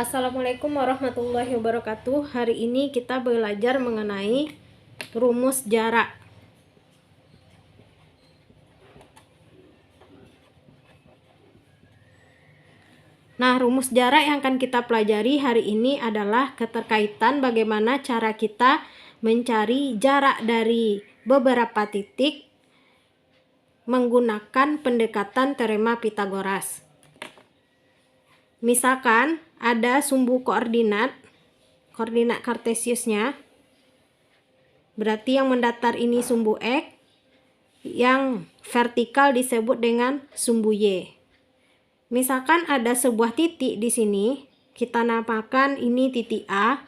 Assalamualaikum warahmatullahi wabarakatuh. Hari ini kita belajar mengenai rumus jarak. Nah, rumus jarak yang akan kita pelajari hari ini adalah keterkaitan bagaimana cara kita mencari jarak dari beberapa titik menggunakan pendekatan teorema Pythagoras. Misalkan ada sumbu koordinat kartesiusnya, berarti yang mendatar ini sumbu X, yang vertikal disebut dengan sumbu Y. Misalkan ada sebuah titik di sini, kita namakan ini titik A.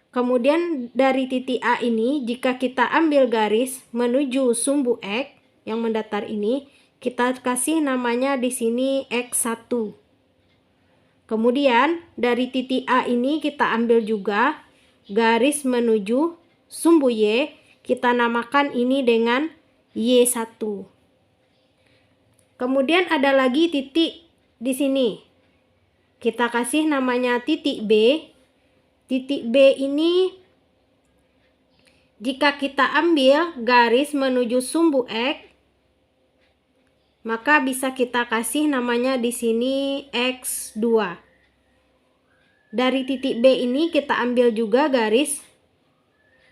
Kemudian dari titik A ini, jika kita ambil garis menuju sumbu X yang mendatar ini, kita kasih namanya di sini X1. Kemudian dari titik A ini kita ambil juga garis menuju sumbu Y, kita namakan ini dengan Y1. Kemudian ada lagi titik di sini. Kita kasih namanya titik B. Titik B ini jika kita ambil garis menuju sumbu X, maka bisa kita kasih namanya di sini X2. Dari titik B ini kita ambil juga garis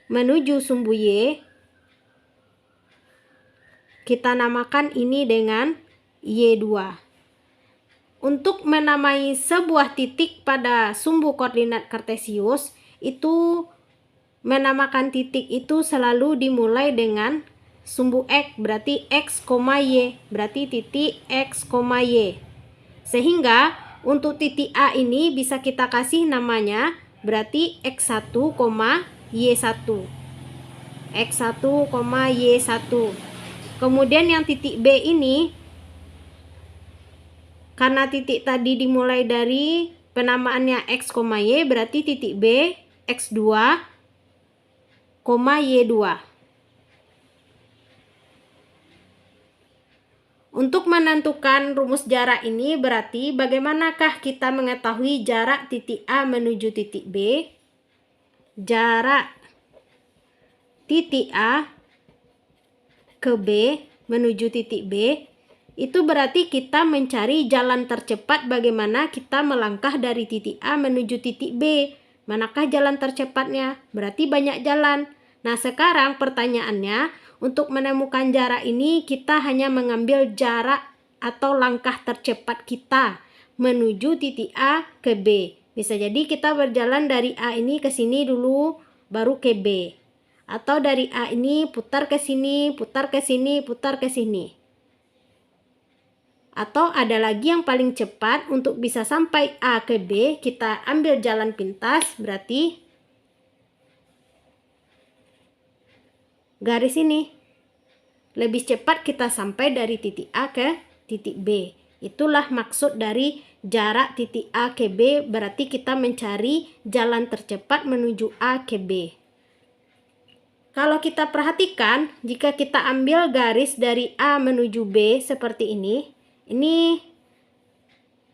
menuju sumbu Y. Kita namakan ini dengan Y2. Untuk menamai sebuah titik pada sumbu koordinat kartesius, itu menamakan titik itu selalu dimulai dengan sumbu X, berarti X, Y, berarti titik X, Y. Sehingga untuk titik A ini bisa kita kasih namanya berarti X1, Y1. X1, Y1. Kemudian yang titik B ini, karena titik tadi dimulai dari penamaannya X, Y, berarti titik B X2, Y2. Untuk menentukan rumus jarak ini berarti bagaimanakah kita mengetahui jarak titik A menuju titik B? Jarak titik A ke B menuju titik B itu berarti kita mencari jalan tercepat bagaimana kita melangkah dari titik A menuju titik B. Manakah jalan tercepatnya? Berarti banyak jalan. Nah, sekarang pertanyaannya, untuk menemukan jarak ini kita hanya mengambil jarak atau langkah tercepat kita menuju titik A ke B. Bisa jadi kita berjalan dari A ini ke sini dulu baru ke B. Atau dari A ini putar ke sini, putar ke sini, putar ke sini. Atau ada lagi yang paling cepat untuk bisa sampai A ke B, kita ambil jalan pintas, berarti garis ini. Lebih cepat kita sampai dari titik A ke titik B. Itulah maksud dari jarak titik A ke B, berarti kita mencari jalan tercepat menuju A ke B. Kalau kita perhatikan, jika kita ambil garis dari A menuju B seperti ini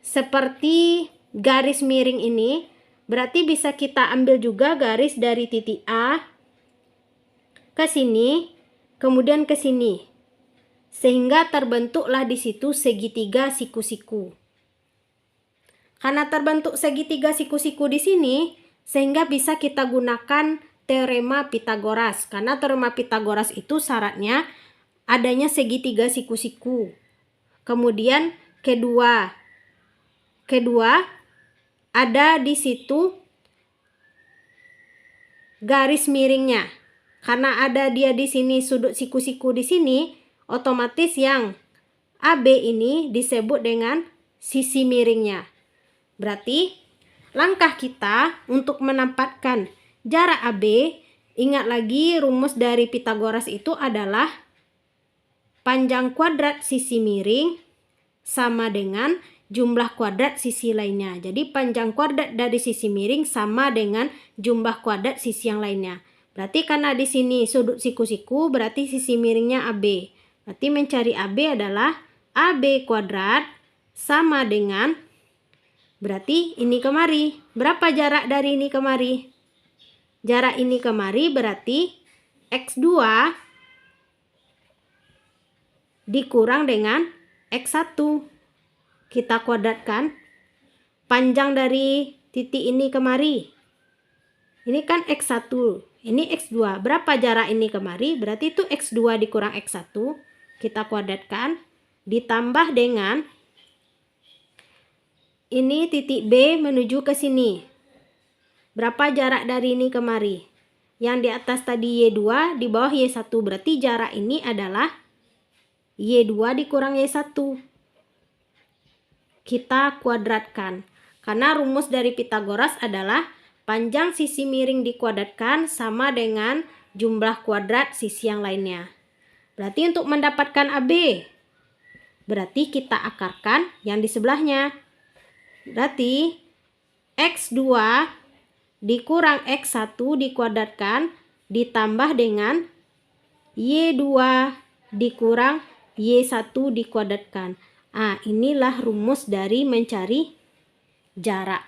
seperti garis miring ini, berarti bisa kita ambil juga garis dari titik A ke sini, kemudian ke sini. Sehingga terbentuklah di situ segitiga siku-siku. Karena terbentuk segitiga siku-siku di sini, sehingga bisa kita gunakan teorema Pythagoras. Karena teorema Pythagoras itu syaratnya adanya segitiga siku-siku. Kemudian kedua ada di situ garis miringnya. Karena ada dia di sini sudut siku-siku di sini, otomatis yang AB ini disebut dengan sisi miringnya. Berarti langkah kita untuk menempatkan jarak AB, ingat lagi rumus dari Pythagoras itu adalah panjang kuadrat sisi miring sama dengan jumlah kuadrat sisi lainnya. Jadi panjang kuadrat dari sisi miring sama dengan jumlah kuadrat sisi yang lainnya. Berarti karena di sini sudut siku-siku, berarti sisi miringnya AB. Berarti mencari AB adalah AB kuadrat sama dengan, Berarti ini kemari. Berapa jarak dari ini kemari? Jarak ini kemari berarti X2 dikurang dengan X1. Kita kuadratkan. Panjang dari titik ini kemari. Ini kan X1. Ini X2. Berapa jarak ini kemari? Berarti itu X2 dikurang X1. Kita kuadratkan. Ditambah dengan ini titik B menuju ke sini. Berapa jarak dari ini kemari? Yang di atas tadi Y2, di bawah Y1. Berarti jarak ini adalah Y2 dikurang Y1. Kita kuadratkan. Karena rumus dari Pitagoras adalah panjang sisi miring dikuadratkan sama dengan jumlah kuadrat sisi yang lainnya. Berarti untuk mendapatkan AB, berarti kita akarkan yang di sebelahnya. Berarti X2 dikurang X1 dikuadratkan ditambah dengan Y2 dikurang Y1 dikuadratkan. Inilah rumus dari mencari jarak.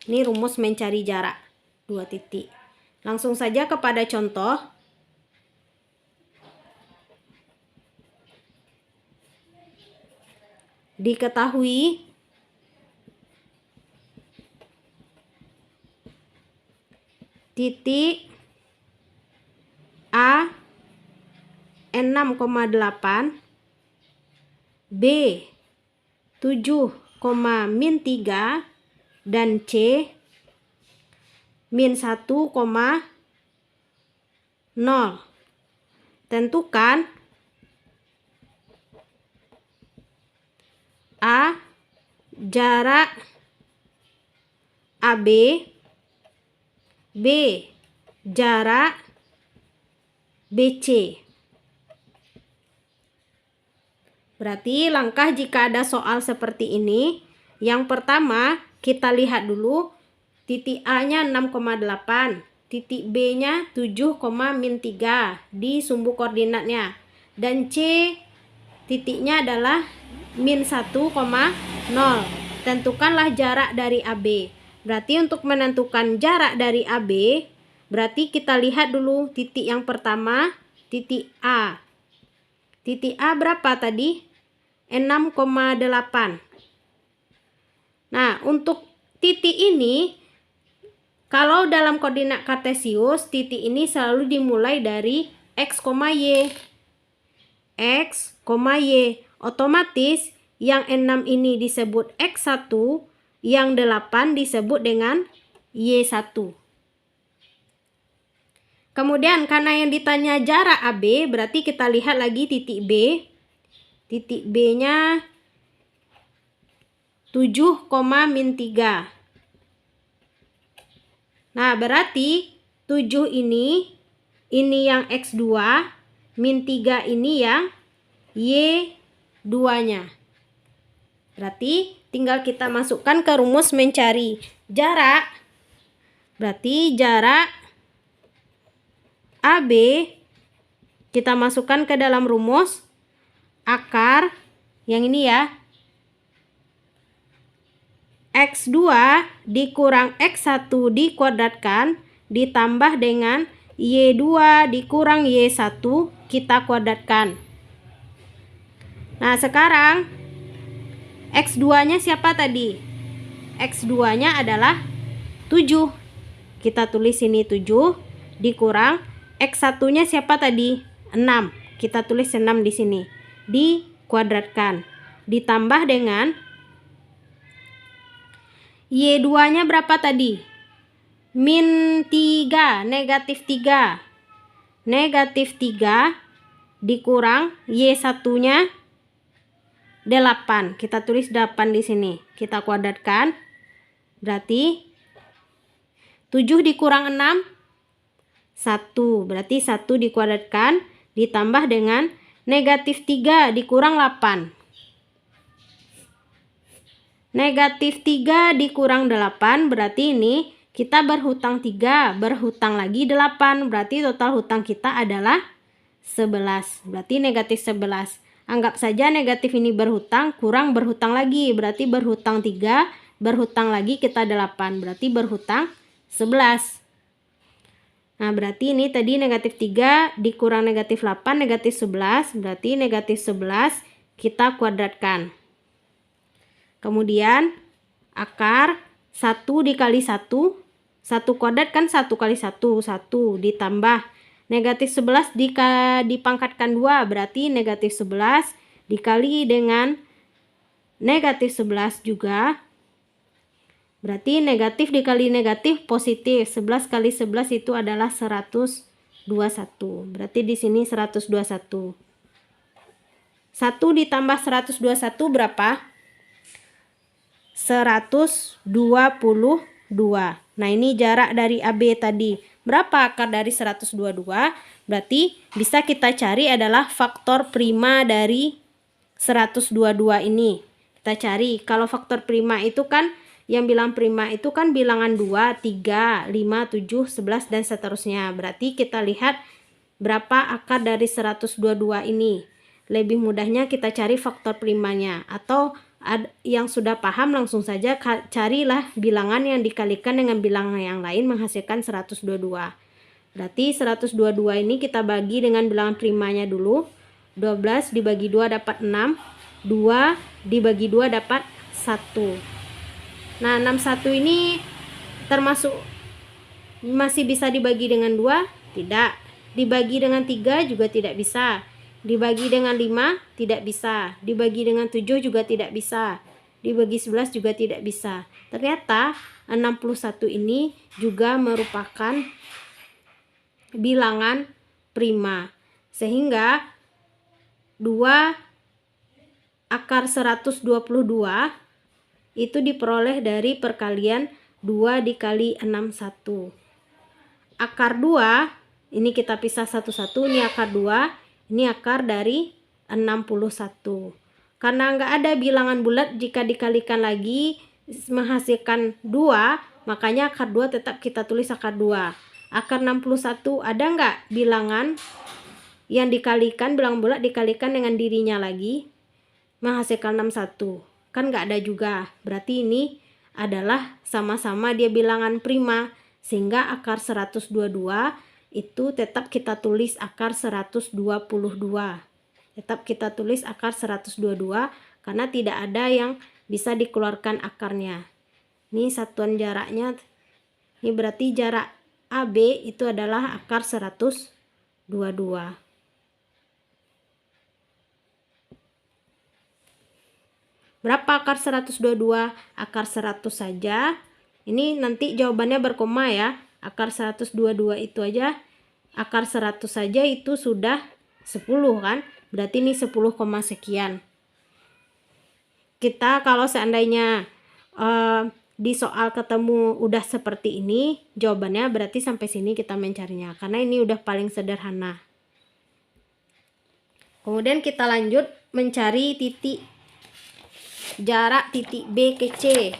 Ini rumus mencari jarak. 2 titik. Langsung saja kepada contoh. Diketahui titik A 6,8, B 7, min 3, dan C min 1,0. Tentukan A jarak AB, B jarak BC. Berarti langkah jika ada soal seperti ini, yang pertama kita lihat dulu titik A-nya 6,8, titik B-nya 7, min 3 di sumbu koordinatnya, dan C titiknya adalah min 1,0. Tentukanlah jarak dari AB. Berarti untuk menentukan jarak dari AB, berarti kita lihat dulu titik yang pertama, titik A. Titik A berapa tadi? 6,8. Nah, untuk titik ini, kalau dalam koordinat kartesius, titik ini selalu dimulai dari X, Y. X, Y. Otomatis yang 6 ini disebut X1, yang 8 disebut dengan Y1. Kemudian karena yang ditanya jarak AB, berarti kita lihat lagi titik B. Titik B-nya 7, min 3. Nah, berarti 7 ini yang X2, min 3 ini yang Y2-nya. Berarti tinggal kita masukkan ke rumus mencari jarak. Berarti jarak AB kita masukkan ke dalam rumus akar yang ini ya. X2 dikurang X1 dikuadratkan ditambah dengan Y2 dikurang Y1 kita kuadratkan. Nah, sekarang X2-nya siapa tadi? X2-nya adalah 7. Kita tulis ini 7 dikurang X1-nya siapa tadi? 6. Kita tulis 6 di sini. Dikuadratkan. Ditambah dengan Y2-nya berapa tadi? Min 3, negatif 3. Negatif 3 dikurang Y1-nya 8. Kita tulis 8 di sini. Kita kuadratkan. Berarti 7 dikurang 6 1. Berarti 1 dikuadratkan ditambah dengan negatif 3 dikurang 8. Negatif 3 dikurang 8 berarti ini kita berhutang 3, berhutang lagi 8. Berarti total hutang kita adalah 11. Berarti negatif 11. Anggap saja negatif ini berhutang, kurang berhutang lagi. Berarti berhutang 3 berhutang lagi kita 8, berarti berhutang 11. Nah, berarti ini tadi negatif 3 dikurang negatif 8, negatif 11, berarti negatif 11 kita kuadratkan. Kemudian akar 1 dikali 1, 1 kuadrat kan 1 kali 1, 1 ditambah negatif 11 dipangkatkan 2, berarti negatif 11 dikali dengan negatif 11 juga, berarti negatif dikali negatif positif. 11 kali 11 itu adalah 121, berarti di sini 121. 1 ditambah 121 berapa? 122. Nah, ini jarak dari AB tadi. Berapa akar dari 122? Berarti bisa kita cari adalah faktor prima dari 122 ini. Kita cari. Kalau faktor prima itu kan, yang bilang prima itu kan bilangan 2, 3, 5, 7, 11, dan seterusnya. Berarti kita lihat berapa akar dari 122 ini. Lebih mudahnya kita cari faktor primanya. Atau yang sudah paham langsung saja carilah bilangan yang dikalikan dengan bilangan yang lain menghasilkan 122. Berarti 122 ini kita bagi dengan bilangan primanya dulu. 12 dibagi 2 dapat 6. 2 dibagi 2 dapat 1. Nah, 61 ini termasuk masih bisa dibagi dengan 2? Tidak. Dibagi dengan 3 juga tidak bisa. Dibagi dengan 5 tidak bisa. Dibagi dengan 7 juga tidak bisa. Dibagi 11 juga tidak bisa. Ternyata 61 ini juga merupakan bilangan prima. Sehingga 2 akar 122 itu diperoleh dari perkalian 2 dikali 61. Akar 2 ini kita pisah satu-satu. Ini akar 2. Ini akar dari 61. Karena nggak ada bilangan bulat jika dikalikan lagi menghasilkan 2, makanya akar 2 tetap kita tulis akar 2. Akar 61 ada nggak bilangan yang dikalikan, bilangan bulat dikalikan dengan dirinya lagi menghasilkan 61? Kan nggak ada juga. Berarti ini adalah sama-sama dia bilangan prima, sehingga akar 122 itu tetap kita tulis akar 122. Tetap kita tulis akar 122 karena tidak ada yang bisa dikeluarkan akarnya. Ini satuan jaraknya. Ini berarti jarak AB itu adalah akar 122. Berapa akar 122? Akar 100 saja. Ini nanti jawabannya berkoma ya. Akar 122 itu aja, akar 100 saja itu sudah 10 kan. Berarti ini 10, sekian. Kita kalau seandainya di soal ketemu udah seperti ini, jawabannya berarti sampai sini kita mencarinya. Karena ini udah paling sederhana. Kemudian kita lanjut mencari titik jarak titik B ke C.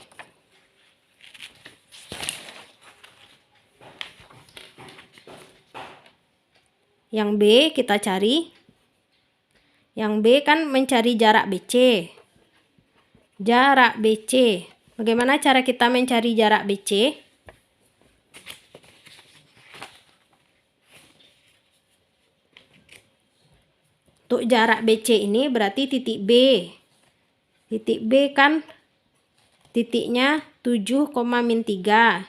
Yang B kita cari. Yang B kan mencari jarak BC. Jarak BC. Bagaimana cara kita mencari jarak BC? Untuk jarak BC ini berarti titik B. Titik B kan titiknya 7,-3.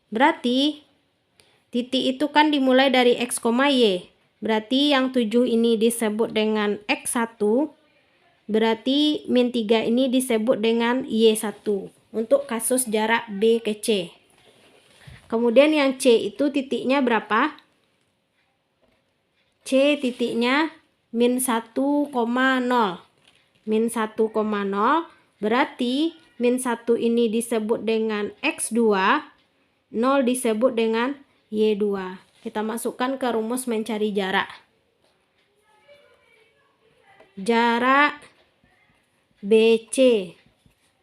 Berarti titik itu kan dimulai dari X, Y. Berarti yang 7 ini disebut dengan X1. Berarti min 3 ini disebut dengan Y1. Untuk kasus jarak B ke C. Kemudian yang C itu titiknya berapa? C titiknya min 1,0. Min 1,0. Berarti min 1 ini disebut dengan X2. 0 disebut dengan Y2. Kita masukkan ke rumus mencari jarak. Jarak BC.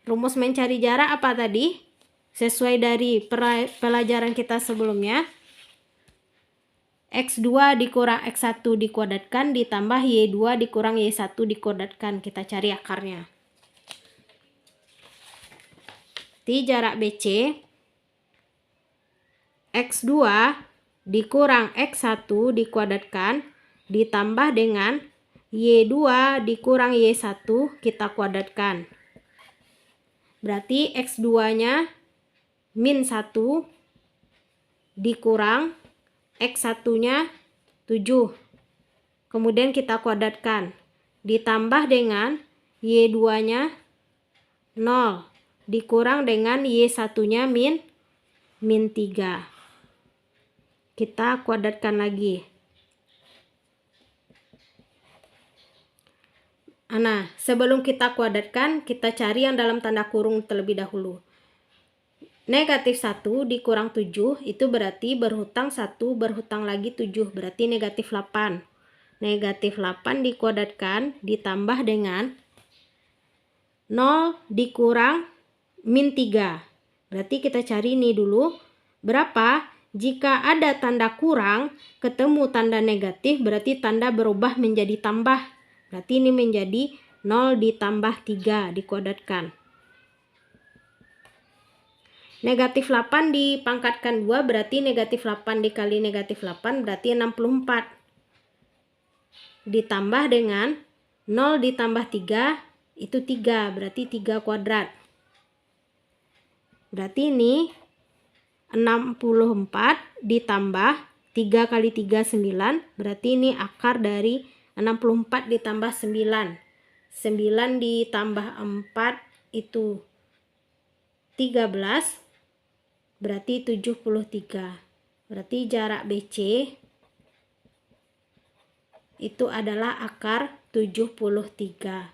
Rumus mencari jarak apa tadi? Sesuai dari pelajaran kita sebelumnya. X2 dikurang X1 dikuadratkan ditambah Y2 dikurang Y1 dikuadratkan. Kita cari akarnya. Berarti jarak BC X2 dikurang X1 dikuadratkan ditambah dengan Y2 dikurang Y1 kita kuadratkan. Berarti X2-nya min 1 dikurang X1-nya 7. Kemudian kita kuadratkan. Ditambah dengan Y2-nya 0. Dikurang dengan Y1-nya min 3. Kita kuadratkan lagi. Nah, sebelum kita kuadratkan, kita cari yang dalam tanda kurung terlebih dahulu. Negatif 1 dikurang 7 itu berarti berhutang 1 berhutang lagi 7, berarti negatif 8. Negatif 8 dikuadratkan ditambah dengan 0 dikurang min 3. Berarti kita cari ini dulu. Berapa? Jika ada tanda kurang, ketemu tanda negatif, berarti tanda berubah menjadi tambah. Berarti ini menjadi 0 ditambah 3 dikuadratkan. Negatif 8 dipangkatkan 2 berarti negatif 8 dikali negatif 8 berarti 64. Ditambah dengan 0 ditambah 3 itu 3 berarti 3 kuadrat. Berarti ini 64 ditambah 3 kali 3 9 berarti ini akar dari 64 ditambah 9. 9 ditambah 4 itu 13 berarti 73. Berarti jarak BC itu adalah akar 73.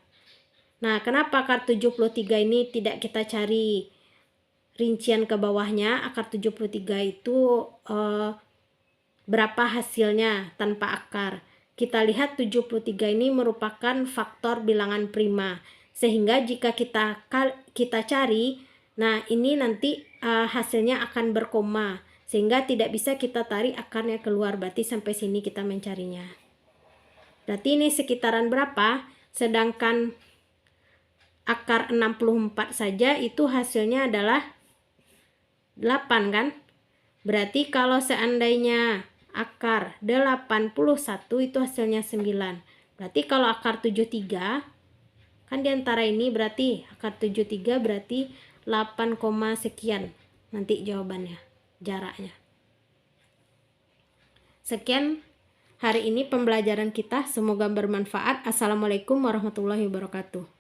Nah, kenapa akar 73 ini tidak kita cari rincian ke bawahnya? Akar 73 itu berapa hasilnya tanpa akar? Kita lihat 73 ini merupakan faktor bilangan prima. Sehingga jika kita cari, nah ini nanti hasilnya akan berkoma. Sehingga tidak bisa kita tarik akarnya keluar. Berarti sampai sini kita mencarinya. Berarti ini sekitaran berapa? Sedangkan akar 64 saja itu hasilnya adalah 8 kan? Berarti kalau seandainya akar 81 itu hasilnya 9. Berarti kalau akar 73 kan diantara ini berarti akar 73 berarti 8, sekian nanti jawabannya jaraknya. Sekian hari ini pembelajaran kita, semoga bermanfaat. Assalamualaikum warahmatullahi wabarakatuh.